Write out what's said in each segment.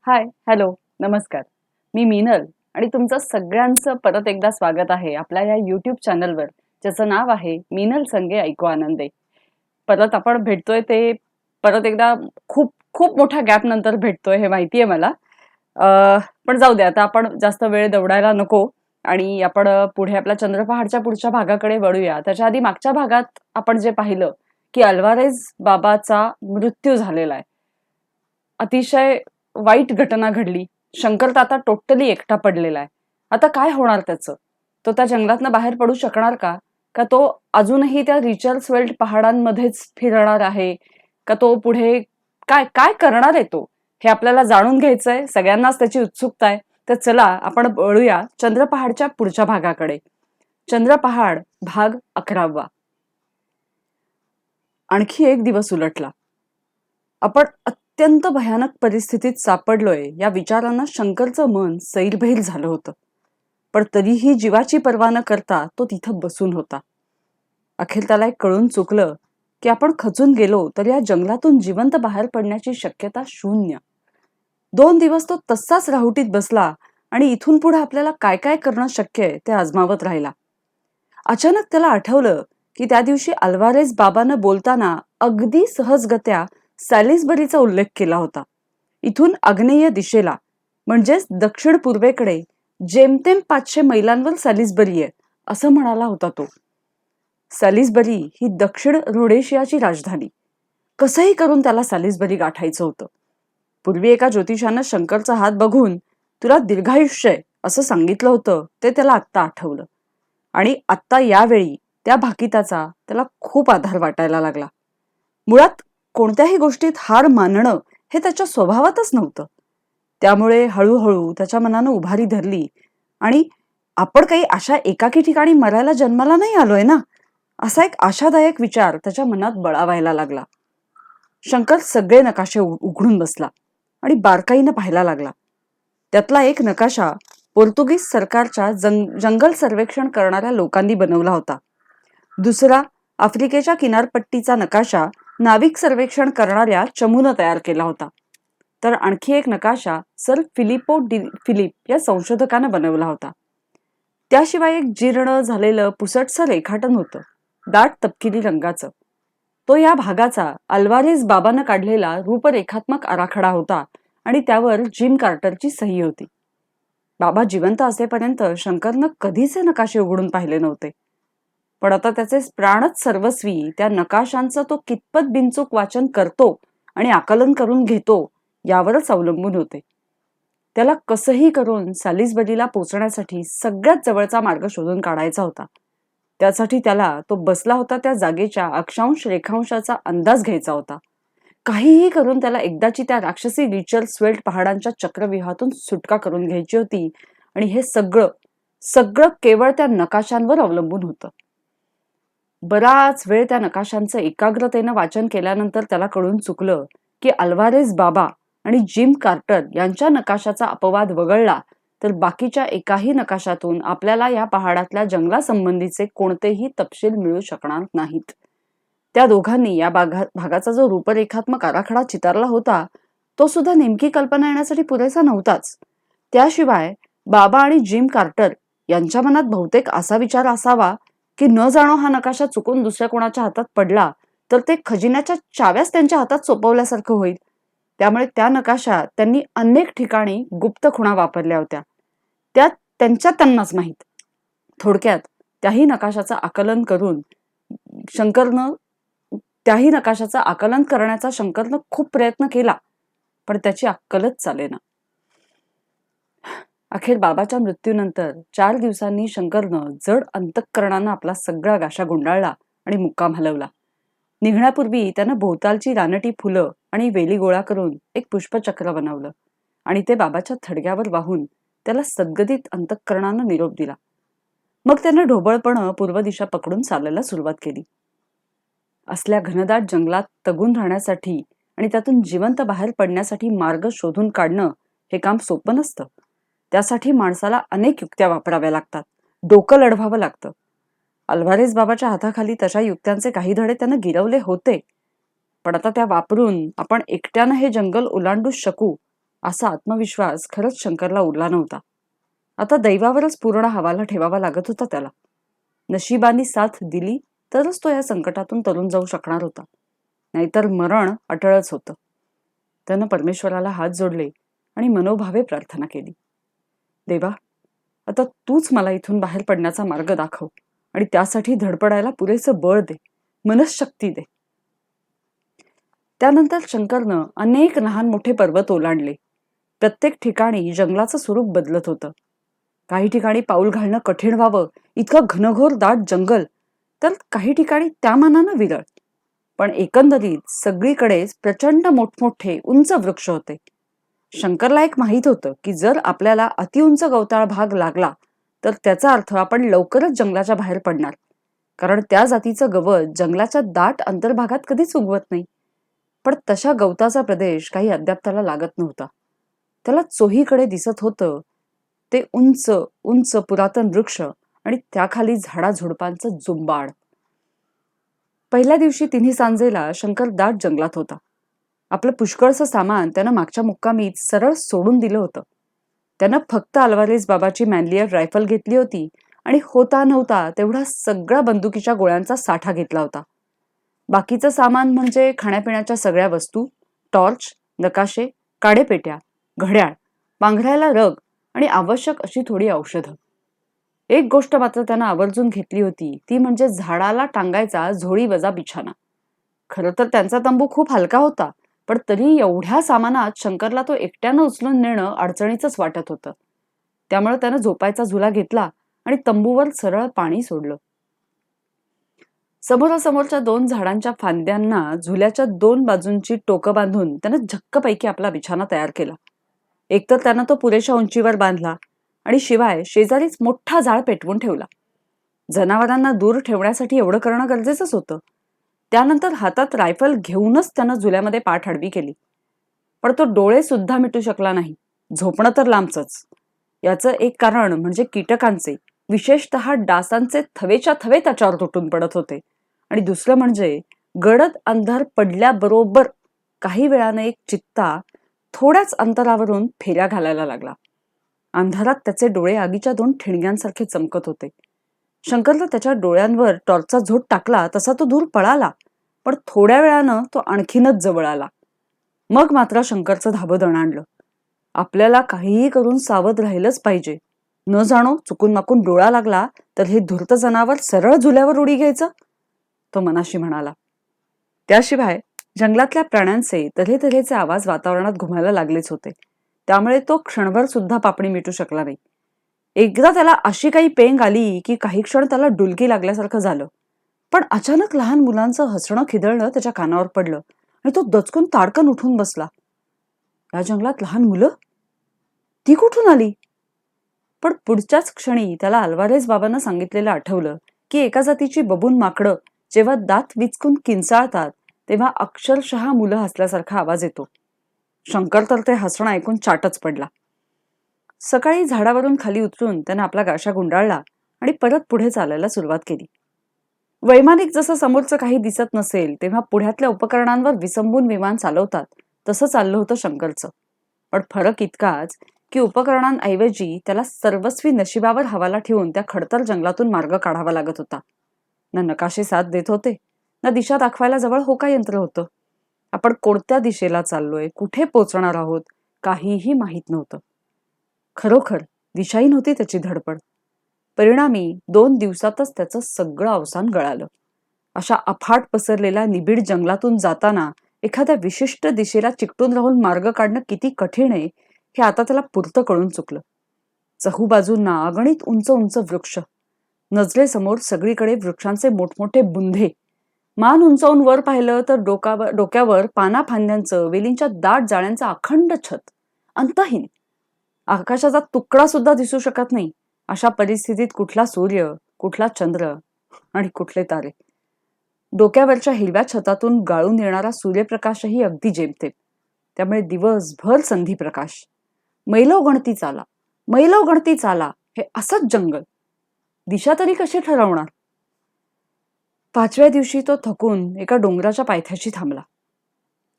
हाय, hello, नमस्कार. मी मीनल आणि तुमचं सगळ्यांचं परत एकदा स्वागत आहे आपल्या या YouTube चॅनलवर, ज्याचं नाव आहे मीनल संगे ऐकू आनंदे. परत आपण भेटतोय ते परत एकदा खूप खूप मोठ्या गॅप नंतर भेटतोय हे माहिती आहे मला. पण जाऊ दे आता आपण जास्त वेळ दवडायला नको आणि आपण पुढे आपल्या चंद्रपहाडच्या पुढच्या भागाकडे वळूया. त्याच्या आधी मागच्या भागात आपण जे पाहिलं की अल्वारेझ बाबाचा मृत्यू झालेला आहे. अतिशय वाईट घटना घडली. शंकर तर आता टोटली एकटा पडलेला आहे. आता काय होणार त्याचं? तो त्या जंगलातनं बाहेर पडू शकणार का? का तो अजूनही त्या रिचर्ड्स वेल्ड पहाडांमध्येच फिरणार आहे? का तो पुढे काय काय करणार आहे तो? हे आपल्याला जाणून घ्यायचंय. सगळ्यांनाच त्याची उत्सुकता आहे. तर चला आपण वळूया चंद्रपहाडच्या पुढच्या भागाकडे. चंद्रपहाड भाग 11. आणखी एक दिवस उलटला. आपण अत्यंत भयानक परिस्थितीत सापडलोय या विचारानं शंकरचं मन सैरभैर झालं होतं. पण तरीही जीवाची पर्वा न करता तो तिथं बसून होता. अखेर त्याला एक कळून चुकलं की आपण खचून गेलो तर या जंगलातून जिवंत बाहेर पडण्याची शक्यता शून्य. 2 दिवस तो तसाच राहुटीत बसला आणि इथून पुढे आपल्याला काय काय करणं शक्य आहे ते आजमावत राहिला. अचानक त्याला आठवलं की त्या दिवशी अल्वारेझ बाबानं बोलताना अगदी सहजगत्या सॅलिसबरीचा उल्लेख केला होता. इथून आग्नेय दिशेला म्हणजेच दक्षिण पूर्वेकडे जेमतेम 500 मैलांवर सॅलिसबरी आहे असं म्हणाला होता तो. सॅलिसबरी ही दक्षिण रोडेशियाची राजधानी. कसंही करून त्याला सॅलिसबरी गाठायचं होतं. पूर्वी एका ज्योतिषानं शंकरचा हात बघून तुला दीर्घायुष्य आहे असं सांगितलं होतं ते त्याला आत्ता आठवलं. आणि आत्ता यावेळी त्या भाकिताचा त्याला खूप आधार वाटायला लागला. मुळात कोणत्याही गोष्टीत हार मानणं हे त्याच्या स्वभावातच नव्हतं. त्यामुळे हळूहळू त्याच्या मनानं उभारी धरली आणि आपण काही अशा एकाकी ठिकाणी मरायला जन्माला नाही आलोय ना, असा एक आशादायक विचार त्याच्या मनात बळावायला लागला. शंकर सगळे नकाशे उघडून बसला आणि बारकाईनं पाहायला लागला. त्यातला एक नकाशा पोर्तुगीज सरकारच्या जंगल सर्वेक्षण करणाऱ्या लोकांनी बनवला होता. दुसरा आफ्रिकेच्या किनारपट्टीचा नकाशा नाविक सर्वेक्षण करणाऱ्या चमूनं तयार केला होता. तर आणखी एक नकाशा सर फिलिपो डी फिलिप या संशोधकानं बनवला होता. त्याशिवाय एक जीर्ण झालेलं पुसटसं रेखाटन होतं, दाट तपकिरी रंगाचं. तो या भागाचा अल्वारेझ बाबानं काढलेला रूपरेखात्मक आराखडा होता आणि त्यावर जिम कार्टरची सही होती. बाबा जिवंत असेपर्यंत शंकरनं कधीच हे नकाशे उघडून पाहिले नव्हते. पण आता त्याचे प्राणच सर्वस्वी त्या नकाशांचं तो कितपत बिनचूक वाचन करतो आणि आकलन करून घेतो यावरच अवलंबून होते. त्याला कसंही करून सॅलिसबरीला पोचण्यासाठी सगळ्यात जवळचा मार्ग शोधून काढायचा होता. त्यासाठी त्याला तो बसला होता त्या जागेच्या अक्षांश रेखांशाचा अंदाज घ्यायचा होता. काहीही करून त्याला एकदाची त्या राक्षसी रिचर्ड्स वेल्ड पहाडांच्या चक्रव्यूहातून सुटका करून घ्यायची होती आणि हे सगळं सगळं केवळ त्या नकाशांवर अवलंबून होतं. बराच वेळ त्या नकाशांचं एकाग्रतेनं वाचन केल्यानंतर त्याला कळून चुकलं की अल्वारेझ बाबा आणि जिम कार्टर यांच्या नकाशाचा अपवाद वगळला तर बाकीच्या एकाही नकाशातून आपल्याला या पहाडातल्या जंगलासंबंधीचे कोणतेही तपशील मिळू शकणार नाहीत. त्या दोघांनी या भागाचा जो रूपरेखात्मक आराखडा चितारला होता तो सुद्धा नेमकी कल्पना येण्यासाठी पुरेसा नव्हताच. त्याशिवाय बाबा आणि जिम कार्टर यांच्या मनात बहुतेक असा विचार असावा की न जाणो हा नकाशा चुकून दुसऱ्या कोणाच्या हातात पडला तर ते खजिन्याच्या चाव्याच त्यांच्या हातात सोपवल्यासारखं होईल. त्यामुळे त्या नकाशात त्यांनी अनेक ठिकाणी गुप्त खुणा वापरल्या होत्या. त्या त्यांनाच माहीत. थोडक्यात त्याही नकाशाचं आकलन करून शंकरनं त्याही नकाशाचं आकलन करण्याचा शंकरनं खूप प्रयत्न केला पण त्याची अक्कलच चालेना. अखेर बाबाच्या मृत्यूनंतर 4 दिवसांनी शंकरनं जड अंतःकरणानं आपला सगळा गाशा गुंडाळला आणि मुक्काम हलवला. निघण्यापूर्वी त्यानं भोवतालची रानटी फुलं आणि वेली गोळा करून एक पुष्पचक्र बनवलं आणि ते बाबाच्या थडग्यावर वाहून त्याला सद्गदित अंतःकरणानं निरोप दिला. मग त्यानं ढोबळपणं पूर्व दिशा पकडून चालायला सुरुवात केली. असल्या घनदाट जंगलात तगून राहण्यासाठी आणि त्यातून जिवंत बाहेर पडण्यासाठी मार्ग शोधून काढणं हे काम सोपं नसतं. त्यासाठी माणसाला अनेक युक्त्या वापराव्या लागतात, डोकं लढवावं लागतं. अल्वारेझ बाबाच्या हाताखाली तशा युक्त्यांचे काही धडे त्यानं गिरवले होते. पण आता त्या वापरून आपण एकट्यानं हे जंगल ओलांडू शकू असा आत्मविश्वास खरंच शंकरला उरला नव्हता. आता दैवावरच पूर्ण हवाला ठेवावा लागत होता त्याला. नशिबानी साथ दिली तरच तो या संकटातून तरून जाऊ शकणार होता, नाहीतर मरण अटळच होतं. त्यानं परमेश्वराला हात जोडले आणि मनोभावे प्रार्थना केली. देवा, आता तूच मला इथून बाहेर पडण्याचा मार्ग दाखव आणि त्यासाठी धडपडायला पुरेसं बळ दे, मनशक्ती दे. त्यानंतर शंकरनं अनेक लहान मोठे पर्वत ओलांडले. प्रत्येक ठिकाणी जंगलाचं स्वरूप बदलत होतं. काही ठिकाणी पाऊल घालणं कठीण व्हावं इतकं घनघोर दाट जंगल, तर काही ठिकाणी त्या मानानं विरळ. पण एकंदरीत सगळीकडेच प्रचंड मोठमोठे उंच वृक्ष होते. शंकरला एक माहीत होतं की जर आपल्याला अतिउंच गवताळ भाग लागला तर त्याचा अर्थ आपण लवकरच जंगलाच्या बाहेर पडणार, कारण त्या जातीचं गवत जंगलाच्या दाट अंतर्भागात कधीच उगवत नाही. पण तशा गवताचा प्रदेश काही अद्याप त्याला लागत नव्हता. त्याला चोहीकडे दिसत होतं ते उंच उंच पुरातन वृक्ष आणि त्याखाली झाडाझुडपांचं जुंबाड. पहिल्या दिवशी तिन्ही सांजेला शंकर दाट जंगलात होता. आपलं पुष्कळचं सामान त्यानं मागच्या मुक्कामीत सरळ सोडून दिलं होतं. त्यानं फक्त अल्वारेस बाबाची मॅनलियर रायफल घेतली होती आणि होता नव्हता तेवढा सगळा बंदुकीच्या गोळ्यांचा साठा घेतला होता. बाकीचं सामान म्हणजे खाण्यापिण्याच्या सगळ्या वस्तू, टॉर्च, नकाशे, काडेपेट्या, घड्याळ, पांघरायला रग आणि आवश्यक अशी थोडी औषधं. एक गोष्ट मात्र त्यानं आवर्जून घेतली होती, ती म्हणजे झाडाला टांगायचा झोळी वजा बिछाना. खरं तर त्यांचा तंबू खूप हलका होता, पण तरी एवढ्या सामानात शंकरला तो एकट्यानं उचलून नेणं अडचणीचंच वाटत होतं. त्यामुळे त्यानं झोपायचा झुला घेतला आणि तंबूवर सरळ पाणी सोडलं. समोरासमोरच्या दोन झाडांच्या फांद्यांना झुल्याच्या दोन बाजूंची टोकं बांधून त्यानं झक्कपैकी आपला बिछाना तयार केला. एकतर त्यानं तो पुरेशा उंचीवर बांधला आणि शिवाय शेजारीच मोठा जाळ पेटवून ठेवला. जनावरांना दूर ठेवण्यासाठी एवढं करणं गरजेचंच होतं. त्यानंतर हातात रायफल घेऊनच त्यानं झुल्यामध्ये पाठ आडवी केली. पण तो डोळे सुद्धा मिटू शकला नाही. झोपणं तर लांबचंच. याचं एक कारण म्हणजे कीटकांचे, विशेषतः डासांचे थवेच्या थवे त्याच्यावर तुटून पडत होते. आणि दुसरं म्हणजे गडद अंधार पडल्याबरोबर काही वेळाने एक चित्ता थोड्याच अंतरावरून फेऱ्या घालायला लागला. अंधारात त्याचे डोळे आगीच्या दोन ठिणग्यांसारखे चमकत होते. शंकरला त्याच्या डोळ्यांवर टॉर्चचा झोत टाकला तसा तो दूर पळाला, पण थोड्या वेळानं तो आणखीनच जवळ आला. मग मात्र शंकरचं धाबं दणाणलं. आपल्याला काहीही करून सावध राहिलंच पाहिजे. न जाणो चुकून माकून डोळा लागला तर हे धूर्त जनावर सरळ झुल्यावर उडी घ्यायचं, तो मनाशी म्हणाला. त्याशिवाय जंगलातल्या प्राण्यांचे तऱ्हेतऱ्हेचे आवाज वातावरणात घुमायला लागलेच होते. त्यामुळे तो क्षणभर सुद्धा पापणी मिटू शकला नाही. एकदा त्याला अशी काही पेंग आली की काही क्षण त्याला डुलकी लागल्यासारखं झालं. पण अचानक लहान मुलांचं हसणं खिदळणं त्याच्या कानावर पडलं आणि तो दचकून ताडकन उठून बसला. या जंगलात लहान मुलं? ती कुठून आली? पण पुढच्याच क्षणी त्याला अल्वारेस बाबांना सांगितलेलं आठवलं की एका जातीची बबून माकडं जेव्हा दात विचकून किंचाळतात तेव्हा अक्षरशः मुलं हसल्यासारखा आवाज येतो. शंकर तर ते हसणं ऐकून चाटच पडला. सकाळी झाडावरून खाली उतरून त्यानं आपला गाशा गुंडाळला आणि परत पुढे चालायला सुरुवात केली. वैमानिक जसं समोरचं काही दिसत नसेल तेव्हा पुढ्यातल्या उपकरणांवर विसंबून विमान चालवतात तसं चाललं होतं शंकरचं. पण फरक इतकाच की उपकरणांऐवजी त्याला सर्वस्वी नशिबावर हवाला ठेवून त्या खडतर जंगलातून मार्ग काढावा लागत होता. ना नकाशे साथ देत होते, ना दिशा दाखवायला जवळ होका यंत्र होतं. आपण कोणत्या दिशेला चाललोय, कुठे पोचणार आहोत, काहीही माहीत नव्हतं. खरोखर दिशाही नव्हती त्याची धडपड. परिणामी 2 दिवसातच त्याचं सगळं अवसान गळालं. अशा अफाट पसरलेल्या निबिड जंगलातून जाताना एखाद्या विशिष्ट दिशेला चिकटून राहून मार्ग काढणं किती कठीण आहे हे आता त्याला पुरतं कळून चुकलं. चहूबाजूंना अगणित उंच उंच वृक्ष, नजरेसमोर सगळीकडे वृक्षांचे मोठमोठे बुंधे. मान उंचावून वर पाहिलं तर डोक्यावर पाना फांद्यांचं, वेलींच्या दाट जाळ्यांचं अखंड छत, अंतहीन. आकाशाचा तुकडा सुद्धा दिसू शकत नाही. अशा परिस्थितीत कुठला सूर्य, कुठला चंद्र आणि कुठले तारे. डोक्यावरच्या हिरव्या छतातून गाळून येणारा सूर्यप्रकाशही अगदी जेमतेम. त्यामुळे दिवसभर संधी प्रकाश. मैलोगणती चाला, मैलोगणती चाला, हे असंच जंगल. दिशा तरी कशी ठरवणार? 5व्या दिवशी तो थकून एका डोंगराच्या पायथ्याशी थांबला.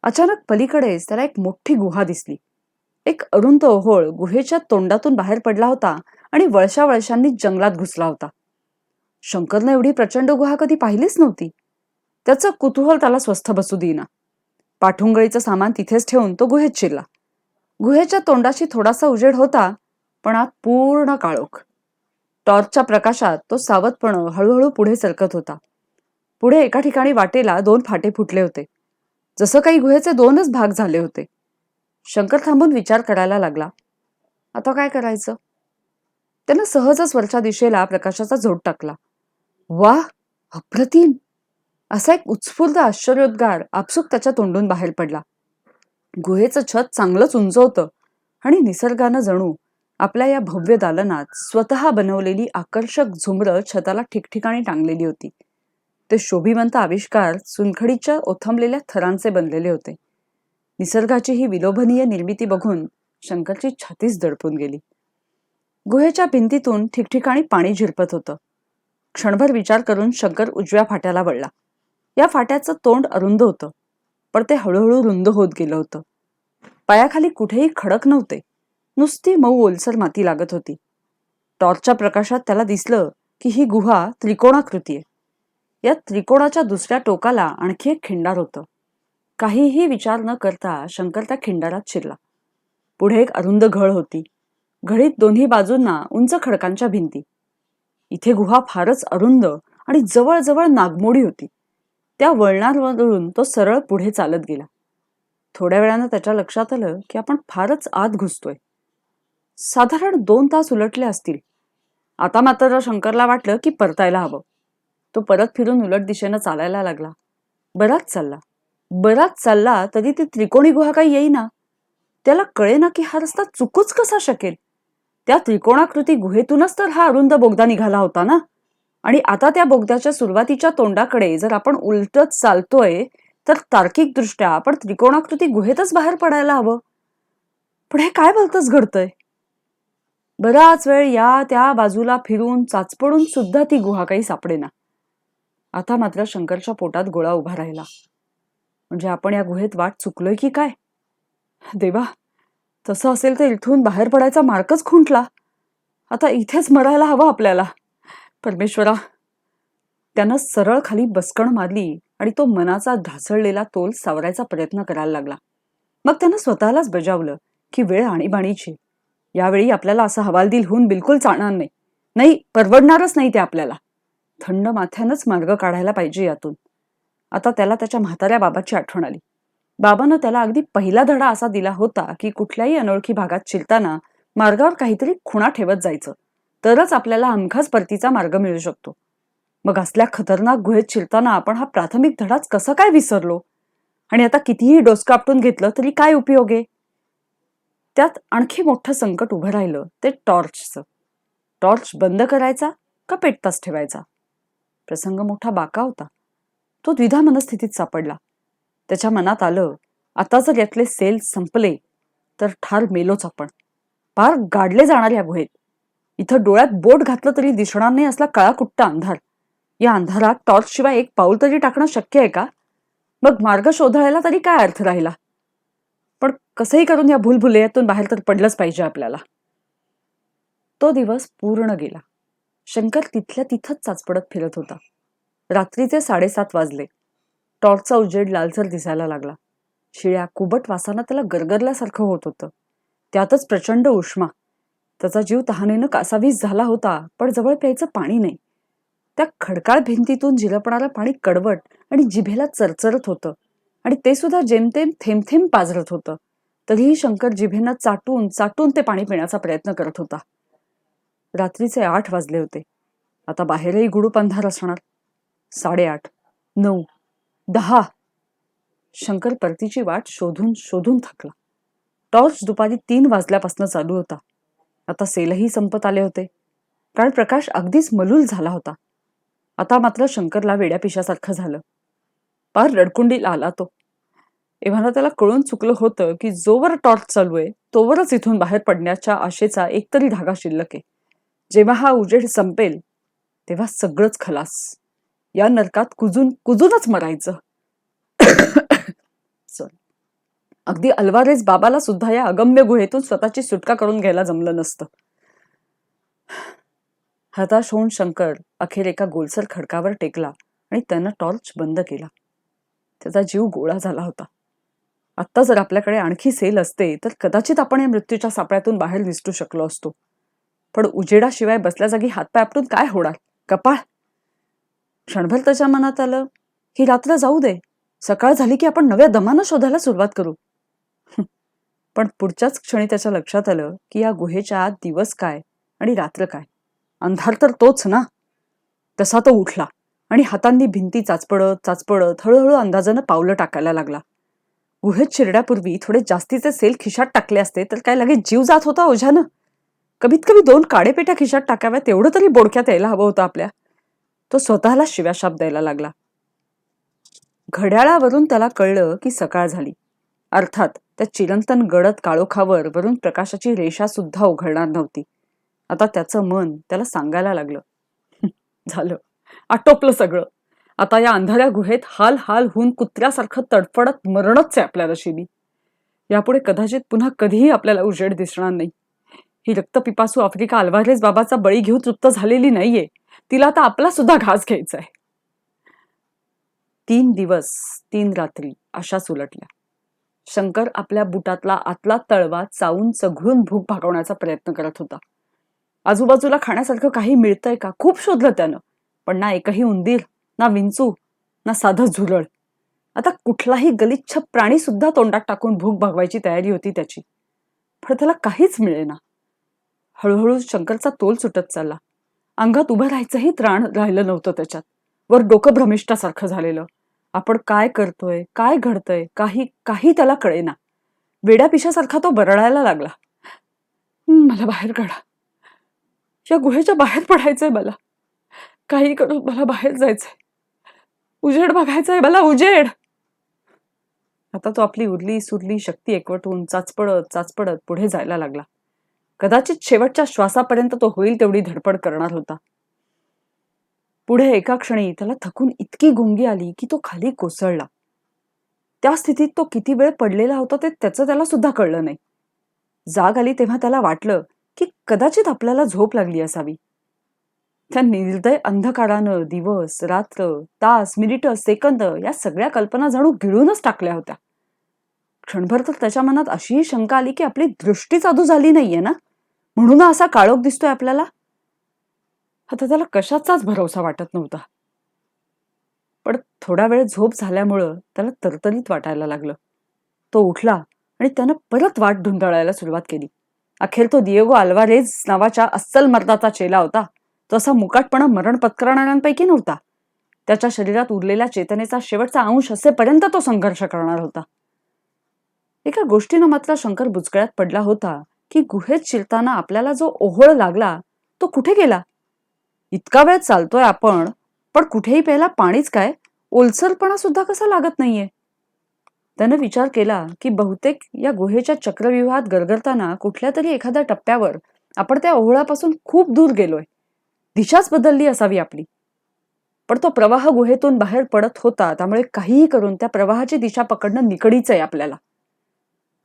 अचानक पलीकडेच त्याला एक मोठी गुहा दिसली. एक अरुंद ओहोळ गुहेच्या तोंडातून बाहेर पडला होता आणि वळशा वळशांनी जंगलात घुसला होता. शंकरनं एवढी प्रचंड गुहा कधी पाहिलीच नव्हती. त्याचं कुतूहल त्याला स्वस्थ बसू देईना. पाठुंगळीचं सामान तिथेच ठेवून तो गुहेत शिरला. गुहेच्या तोंडाशी थोडासा उजेड होता, पण आत पूर्ण काळोख. टॉर्चच्या प्रकाशात तो सावधपणे हळूहळू पुढे सरकत होता. पुढे एका ठिकाणी वाटेला 2 फाटे फुटले होते. जसं काही गुहेचे 2च भाग झाले होते. शंकर थांबून विचार करायला लागला. आता काय करायचं? त्यानं सहजच वरच्या दिशेला प्रकाशाचा झोत टाकला. वाह, अप्रतिम! असा एक उत्स्फूर्त आश्चर्योद्गार आपसूक त्याच्या तोंडून बाहेर पडला. गुहेचं छत चांगलंच उंच होतं आणि निसर्गानं जणू आपल्या या भव्य दालनात स्वतः बनवलेली आकर्षक झुंबरं छताला ठिकठिकाणी टांगलेली होती. ते शोभिवंत आविष्कार चुनखडीच्या ओथंबलेल्या थरांचे बनलेले होते. निसर्गाची ही विलोभनीय निर्मिती बघून शंकरची छातीच दडपून गेली. गुहेच्या भिंतीतून ठिकठिकाणी पाणी झिरपत होतं. क्षणभर विचार करून शंकर उजव्या फाट्याला वळला. या फाट्याचं तोंड अरुंद होतं, पण ते हळूहळू रुंद होत गेलं होतं. पायाखाली कुठेही खडक नव्हते. नुसती मऊ ओलसर माती लागत होती. टॉर्चच्या प्रकाशात त्याला दिसलं की ही गुहा त्रिकोणाकृती आहे. या त्रिकोणाच्या दुसऱ्या टोकाला आणखी एक खिंडार होतं. काहीही विचार न करता शंकर त्या खिंडारात शिरला. पुढे एक अरुंद घळ होती. घडीत दोन्ही बाजूंना उंच खडकांच्या भिंती. इथे गुहा फारच अरुंद आणि जवळजवळ नागमोडी होती. त्या वळणावरून तो सरळ पुढे चालत गेला. थोड्या वेळानं त्याच्या लक्षात आलं की आपण फारच आत घुसतोय. साधारण 2 तास उलटले असतील. आता मात्र शंकरला वाटलं की परतायला हवं. तो परत फिरून उलट दिशेनं चालायला लागला. बराच चालला तरी ती त्रिकोणी गुहा काही येईना. त्याला कळेना की हा रस्ता चुकूच कसा शकेल. त्या त्रिकोणाकृती गुहेतूनच तर हा अरुंद बोगदा निघाला होता ना. आणि आता त्या बोगद्याच्या सुरुवातीच्या तोंडाकडे जर आपण उलटत चालतोय तर तार्किकदृष्ट्या आपण त्रिकोणाकृती गुहेतच बाहेर पडायला हवं. पण हे काय भलतंच घडतंय. बराच वेळ या त्या बाजूला फिरून चाचपडून सुद्धा ती गुहा काही सापडेना. आता मात्र शंकरच्या पोटात गोळा उभा राहिला. म्हणजे आपण या गुहेत वाट चुकलोय की काय? देवा, तसं असेल तर इथून बाहेर पडायचा मार्गच खुंटला. आता इथेच मरायला हवं आपल्याला. परमेश्वरा. त्यानं सरळ खाली बसकण मारली आणि तो मनाचा ढासळलेला तोल सावरायचा प्रयत्न करायला लागला. मग त्यानं स्वतःलाच बजावलं की वेळ आणीबाणीची. यावेळी आपल्याला असं हवालदिल होऊन बिलकुल चालणार नाही. नाही, परवडणारच नाही ते आपल्याला. थंड माथ्यानंच मार्ग काढायला पाहिजे यातून. आता त्याला त्याच्या म्हाताऱ्या बाबाची आठवण आली. बाबानं त्याला अगदी पहिला धडा असा दिला होता की कुठल्याही अनोळखी भागात शिरताना मार्गावर काहीतरी खुणा ठेवत जायचं, तरच आपल्याला हमखास परतीचा मार्ग मिळू शकतो. मग असल्या खतरनाक गुहेत शिरताना आपण हा प्राथमिक धडाच कसा काय विसरलो? आणि आता कितीही डोसकं आपटून घेतलं तरी काय उपयोग आहे? त्यात आणखी मोठं संकट उभं राहिलं ते टॉर्चचं. टॉर्च बंद करायचा का पेटताच ठेवायचा? प्रसंग मोठा बाका होता. तो द्विधा मनस्थितीत सापडला. त्याच्या मनात आलं, आता जर यातले सेल संपले तर ठार मेलोच आपण. पार गाडले जाणार या गुहेत. इथं डोळ्यात बोट घातलं तरी दिसणार नाही असला काळाकुट्ट अंधार. या अंधारात टॉर्च शिवाय एक पाऊल तरी टाकणं शक्य आहे का? मग मार्ग शोधायला तरी काय अर्थ राहिला? पण कसंही करून या भूलभुलैयातून बाहेर तर पडलंच पाहिजे आपल्याला. तो दिवस पूर्ण गेला. शंकर तिथल्या तिथंच चाचपडत फिरत होता. रात्रीचे 7:30 वाजले. टॉर्चचा उजेड लालसर दिसायला लागला. शिळ्या कुबट वासानं त्याला गरगरल्यासारखं होत होतं. त्यातच प्रचंड उष्मा. त्याचा जीव तहानेनं कासावीस झाला होता, पण जवळ प्यायचं पाणी नाही. त्या खडकाळ भिंतीतून झिरपणारं पाणी कडवट आणि जिभेला चरचरत होतं आणि ते सुद्धा जेमतेम थेंब थेंब पाझरत होतं. तरीही शंकर जिभेनं चाटून चाटून ते पाणी पिण्याचा प्रयत्न करत होता. रात्रीचे 8 वाजले होते. आता बाहेरही गुडूप अंधार असणार. 8:30, 9, 10. शंकर परतीची वाट शोधून शोधून थकला. टॉर्च दुपारी 3 वाजल्यापासून चालू होता. आता सेलही संपत आले होते, कारण प्रकाश अगदीच मलूल झाला होता. आता मात्र शंकरला वेड्यापिशासारखं झालं. पार रडकुंडीला आला तो. एव्हाना त्याला कळून चुकलं होतं की जोवर टॉर्च चालू आहे तोवरच इथून बाहेर पडण्याच्या आशेचा एकतरी धागा शिल्लक आहे. जेव्हा हा उजेड संपेल तेव्हा सगळंच खलास. या नरकात कुजून कुजूनच मरायचं. सॉरी. अगदी अल्वारेस बाबाला सुद्धा या अगम्य गुहेतून स्वतःची सुटका करून घ्यायला जमलं नसतं. हताश होऊन शंकर अखेर एका गोलसर खडकावर टेकला आणि त्यानं टॉर्च बंद केला. त्याचा जीव गोळा झाला होता. आत्ता जर आपल्याकडे आणखी सेल असते तर कदाचित आपण या मृत्यूच्या सापळ्यातून बाहेर निसटू शकलो असतो. पण उजेडाशिवाय बसल्या जागी हातपाय आपटून काय होणार? कपाळ. क्षणभर त्याच्या मनात आलं, ही रात्र जाऊ दे, सकाळ झाली की आपण नव्या दमानं शोधायला सुरुवात करू. पण पुढच्याच क्षणी त्याच्या लक्षात आलं की या गुहेच्या आत दिवस काय आणि रात्र काय, अंधार तर तोच ना. तसा तो उठला आणि हातांनी भिंती चाचपडत चाचपडत हळूहळू अंदाजानं पावलं टाकायला लागला. गुहेत शिरण्यापूर्वी थोडे जास्तीचे सेल खिशात टाकले असते तर काय लगेच जीव जात होता ओझ्यानं? कमीत कमी 2 काडेपेट्या खिशात टाकाव्या तेवढं तरी बोडक्यात यायला हवं होतं आपल्या. तो स्वतःला शिव्याशाप द्यायला लागला. घड्याळावरून त्याला कळलं की सकाळ झाली. अर्थात त्या चिरंतन गडद काळोखावर वरून प्रकाशाची रेषा सुद्धा उघडणार नव्हती. आता त्याचं मन त्याला सांगायला लागलं, झालं, आटोपलं सगळं. आता या अंधाऱ्या गुहेत हाल हाल होऊन कुत्र्यासारखं तडफडत मरणच आहे आपल्या नशिबी. यापुढे कदाचित पुन्हा कधीही आपल्याला उजेड दिसणार नाही. ही रक्तपिपासू आफ्रिका अल्वारेस बाबाचा बळी घेऊन तृप्त झालेली नाहीये. तिला आता आपला सुद्धा घास घ्यायचा आहे. 3 दिवस 3 रात्री अशाच उलटल्या. शंकर आपल्या बुटातला आतला तळवा चावून चघळून भूक भागवण्याचा प्रयत्न करत होता. आजूबाजूला खाण्यासारखं काही मिळतंय का खूप शोधलं त्यानं, पण ना एकही उंदीर, ना विंचू, ना साधं झुरळ. आता कुठलाही गलिच्छ प्राणी सुद्धा तोंडात टाकून भूक भागवायची तयारी होती त्याची, पण त्याला काहीच मिळेना. हळूहळू शंकरचा तोल सुटत चालला. अंगात उभं राहायचंही त्राण राहिलं नव्हतं त्याच्यात. वर डोकं भ्रमिष्ठासारखं झालेलं. आपण काय करतोय, काय घडतंय, काही काही त्याला कळेना. वेड्यापिशासारखा तो बरळायला लागला. मला बाहेर काढा, या गुहेच्या बाहेर पडायचंय मला. काही करून मला बाहेर जायचंय. उजेड बघायचंय मला, उजेड. आता तो आपली उरली सुरली शक्ती एकवटून चाचपडत चाचपडत पुढे जायला लागला. कदाचित शेवटच्या श्वासापर्यंत तो होईल तेवढी धडपड करणार होता. पुढे एका क्षणी त्याला थकून इतकी गुंगी आली की तो खाली कोसळला. त्या स्थितीत तो किती वेळ पडलेला होता ते त्याचं त्याला सुद्धा कळलं नाही. जाग आली तेव्हा त्याला वाटलं की कदाचित आपल्याला झोप लागली असावी. त्या निर्दय अंधकारानं दिवस रात्र तास मिनिटं सेकंद या सगळ्या कल्पना जणू गिळूनच टाकल्या होत्या. क्षणभर तर त्याच्या मनात अशीही शंका आली की आपली दृष्टी चालू झाली नाहीये ना, म्हणून असा काळोख दिसतोय आपल्याला. आता त्याला कशाचाच भरवसा वाटत नव्हता. पण थोडा वेळ झोप झाल्यामुळं त्याला तरतरीत वाटायला लागलं. तो उठला आणि त्यानं परत वाट धुंदळायला सुरुवात केली. अखेर तो दिएगो अल्वारेझ नावाच्या अस्सल मर्दाचा चेला होता. तो असा मुकाटपणा मरण पत्करणाऱ्यांपैकी नव्हता. त्याच्या शरीरात उरलेल्या चेतनेचा शेवटचा अंश असेपर्यंत तो संघर्ष करणार होता. एका गोष्टीनं मात्र शंकर बुचकळ्यात पडला होता की गुहेत शिरताना आपल्याला जो ओहळ लागला तो कुठे गेला? इतका वेळ चालतोय आपण, पण कुठेही प्यायला पाणीच काय, ओलसरपणा सुद्धा कसा लागत नाहीये. त्यानं विचार केला की बहुतेक या गुहेच्या चक्रव्यूहात गरगरताना कुठल्या तरी एखाद्या टप्प्यावर आपण त्या ओहळापासून खूप दूर गेलोय. दिशाच बदलली असावी आपली. पण तो प्रवाह गुहेतून बाहेर पडत होता, त्यामुळे काहीही करून त्या प्रवाहाची दिशा पकडणं निकडीच आहे आपल्याला.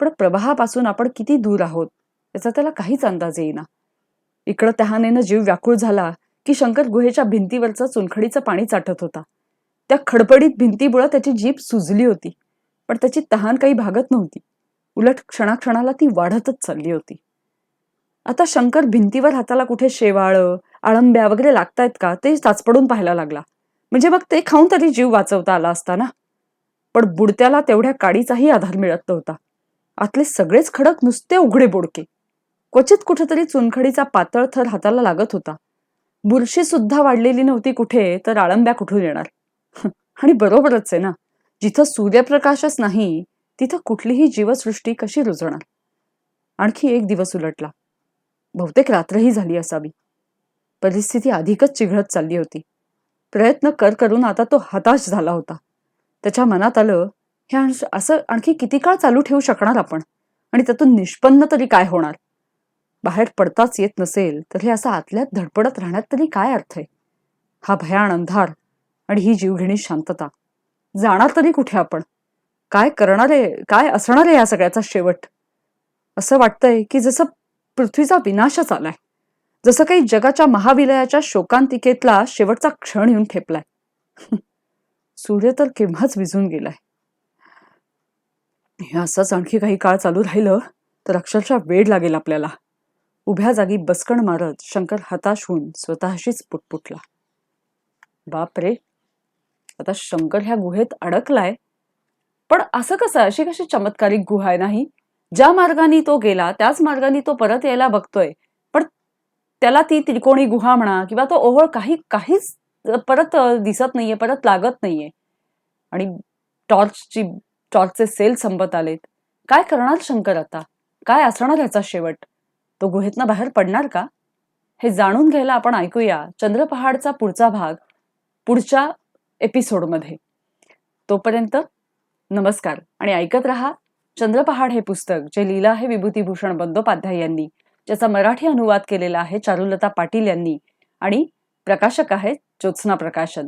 पण प्रवाहापासून आपण किती दूर आहोत याचा त्याला काहीच अंदाज येईना. इकडं तहानेनं जीव व्याकुळ झाला की शंकर गुहेच्या भिंतीवरचं चुनखडीचं पाणी चाटत होता. त्या खडबडीत भिंतीमुळे त्याची जीभ सुजली होती, पण त्याची तहान काही भागत नव्हती. उलट क्षणाक्षणाला ती वाढतच चालली होती. आता शंकर भिंतीवर हाताला कुठे शेवाळं अळंब्या वगैरे लागतायत का ते चाचपडून पाहायला लागला. म्हणजे मग ते खाऊन तरी जीव वाचवता आला असता ना. पण बुडत्याला तेवढ्या काडीचाही आधार मिळत नव्हता. आतले सगळेच खडक नुसते उघडे बोडके. क्वचित कुठेतरी चुनखडीचा पातळ थर हाताला लागत होता. बुरशी सुद्धा वाढलेली नव्हती कुठे, तर आळंब्या कुठून येणार? आणि बरोबरच आहे ना, जिथं सूर्यप्रकाशच नाही तिथं कुठलीही जीवसृष्टी कशी रुजणार? आणखी एक दिवस उलटला. बहुतेक रात्रही झाली असावी. परिस्थिती अधिकच चिघळत चालली होती. प्रयत्न करून आता तो हताश झाला होता. त्याच्या मनात आलं, हे असं आणखी किती काळ चालू ठेवू शकणार आपण, आणि त्यातून निष्पन्न तरी काय होणार? बाहेर पडताच येत नसेल तर हे असं आतल्यात धडपडत राहण्यात तरी काय अर्थ आहे? हा भयान अंधार आणि ही जीवघेणी शांतता, जाणार तरी कुठे आपण? काय करणार आहे, काय असणार आहे या सगळ्याचा शेवट? असं वाटतंय की जसं पृथ्वीचा विनाशच आलाय, जसं काही जगाच्या महाविलयाच्या शोकांतिकेतला शेवटचा क्षण येऊन ठेपलाय. सूर्य तर केव्हाच विझून गेलाय. हे असंच आणखी काही काळ चालू राहिलं तर अक्षरशः वेड लागेल आपल्याला. उभ्या जागी बसकण मारत शंकर हताश होऊन स्वतःशीच पुटपुटला. बाप रे, आता शंकर ह्या गुहेत अडकलाय. पण असं कसं, अशी कशी चमत्कारिक गुहा आहे नाही? ज्या मार्गाने तो गेला त्याच मार्गाने तो परत यायला बघतोय, पण त्याला ती त्रिकोणी गुहा म्हणा किंवा तो ओहळ काहीच परत दिसत नाहीये, परत लागत नाहीये. आणि टॉर्चची टॉर्चचे सेल संपत आलेत. काय करणार शंकर आता? काय असणार ह्याचा शेवट? तो गुहेतनं बाहेर पडणार का? हे जाणून घ्यायला आपण ऐकूया चंद्रपहाडचा पुढचा भाग पुढच्या एपिसोडमध्ये. तोपर्यंत नमस्कार आणि ऐकत रहा चंद्रपहाड हे पुस्तक, जे लिहिलं आहे विभूतीभूषण बंदोपाध्याय यांनी, ज्याचा मराठी अनुवाद केलेला आहे चारुलता पाटील यांनी आणि प्रकाशक आहेत ज्योत्स्ना प्रकाशन.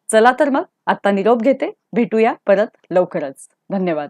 चला तर मग आता निरोप घेते. भेटूया परत लवकरच. धन्यवाद.